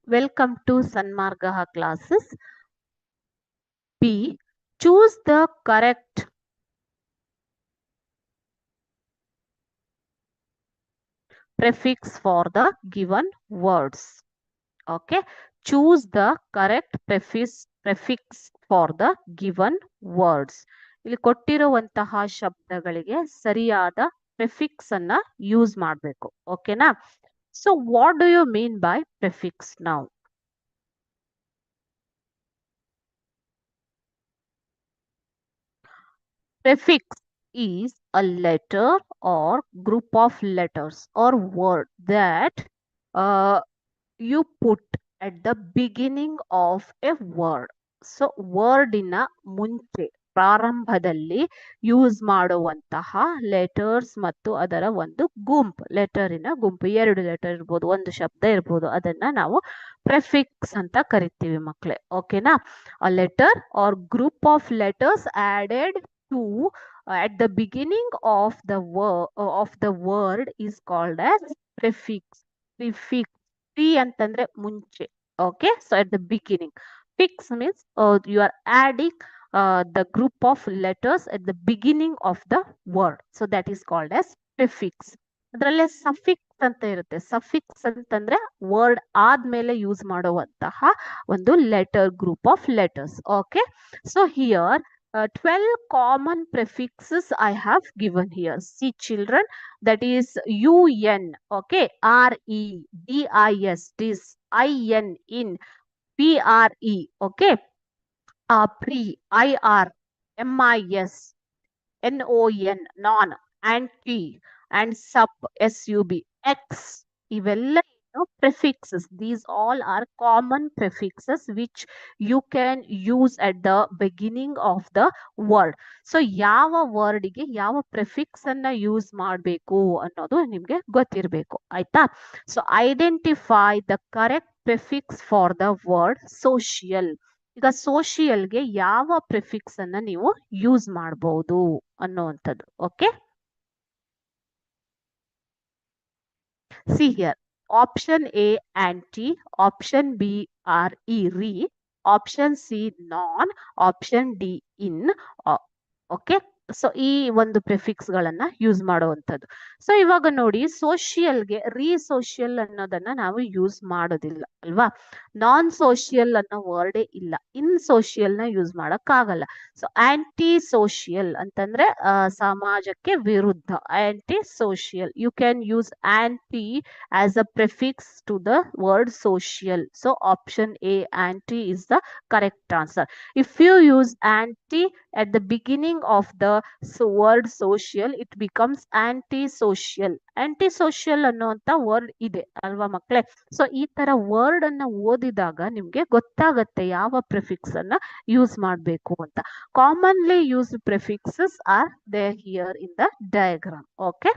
Welcome to Sanmargaha classes. B. Choose the correct prefix for the given words. Okay. Choose the correct prefix for the given words. ಇಲ್ಲಿ ಕೊಟ್ಟಿರುವಂತಹ ಶಬ್ದಗಳಿಗೆ ಸರಿಯಾದ prefix ಅನ್ನ use ಮಾಡಬೇಕು. ಓಕೆನಾ? So what do you mean by prefix now? Prefix is a letter or group of letters or word that you put at the beginning of a word. So ವರ್ಡಿನ ಮುಂಚೆ ಪ್ರಾರಂಭದಲ್ಲಿ use ಮಾಡುವಂತಹ letters ಮತ್ತು ಅದರ ಒಂದು ಗುಂಪು, ಲೆಟರಿನ ಗುಂಪು, 2 ಲೆಟರ್ ಇರ್ಬೋದು, ಒಂದು ಶಬ್ದ ಇರ್ಬೋದು, ಅದನ್ನ ನಾವು ಪ್ರೆಫಿಕ್ಸ್ ಅಂತ ಕರಿತೀವಿ ಮಕ್ಕಳೇ. ಓಕೆನಾ? A letter or group of letters added to at the beginning of the word is called as prefix. Pre ಅಂತಂದ್ರೆ ಮುಂಚೆ. Okay, so at the beginning. Fix means you are adding the group of letters at the beginning of the word, so that is called as prefix. ಅದರಲ್ಲೇ suffix ಅಂತ ಇರುತ್ತೆ. Suffix ಅಂತಂದ್ರೆ word ಆದ್ಮೇಲೆ use ಮಾಡುವಂತಹ ಒಂದು letter, group of letters. Okay, so here 12 common prefixes I have given here. See children, that is UN, okay, RE, DIS, dis, IN, in, PRE, okay, pre, IR, MIS, NON, non, and T, and sub, SUB, X, ಇವೆಲ್ಲ prefixes. These all are common prefixes which you can use at the beginning of the word. So ಯಾವ ವರ್ಡ್ಗೆ ಯಾವ prefix ಅನ್ನ use ಮಾಡಬೇಕು ಅನ್ನೋದು ನಿಮ್ಗೆ ಗೊತ್ತಿರಬೇಕು. ಆಯ್ತಾ? So identify the correct prefix for the word social. ಈಗ ಸೋಷಿಯಲ್ಗೆ ಯಾವ ಪ್ರಿಫಿಕ್ಸ್ ಅನ್ನ ನೀವು ಯೂಸ್ ಮಾಡಬಹುದು ಅನ್ನುವಂಥದ್ದು. Okay, see here. Option A anti, option B re, option C non, option D in. Okay, so ಈ ಒಂದು ಪ್ರಿಫಿಕ್ಸ್ ಗಳನ್ನ ಯೂಸ್ ಮಾಡುವಂಥದ್ದು. ಸೊ ಇವಾಗ ನೋಡಿ, ಸೋಷಿಯಲ್ಗೆ ರೀ ಸೋಷಿಯಲ್ ಅನ್ನೋದನ್ನ ನಾವು ಯೂಸ್ ಮಾಡೋದಿಲ್ಲ ಅಲ್ವಾ? ನಾನ್ ಸೋಷಿಯಲ್ ಅನ್ನೋ ವರ್ಡೇ ಇಲ್ಲ. ಇನ್ ಸೋಷಿಯಲ್ ನ ಯೂಸ್ ಮಾಡಕ್ ಆಗಲ್ಲ. ಸೊ ಆಂಟಿ ಸೋಷಿಯಲ್ ಅಂತಂದ್ರೆ ಸಮಾಜಕ್ಕೆ ವಿರುದ್ಧ. Anti social, you can use anti as a prefix to the word social. So option A anti is the correct answer. If you use anti at the beginning of the word social, it becomes anti-social. Anti-social ಅನ್ನುವಂತ word ಇದೆ ಅಲ್ವಾ ಮಕ್ಕಳೇ? So ಈ ತರ word ಅನ್ನ ಓದಿದಾಗ ನಿಮ್ಗೆ ಗೊತ್ತಾಗತ್ತೆ ಯಾವ ಪ್ರಿಫಿಕ್ಸ್ ಅನ್ನ ಯೂಸ್ ಮಾಡಬೇಕು ಅಂತ. Commonly used prefixes are there here in the diagram. Okay,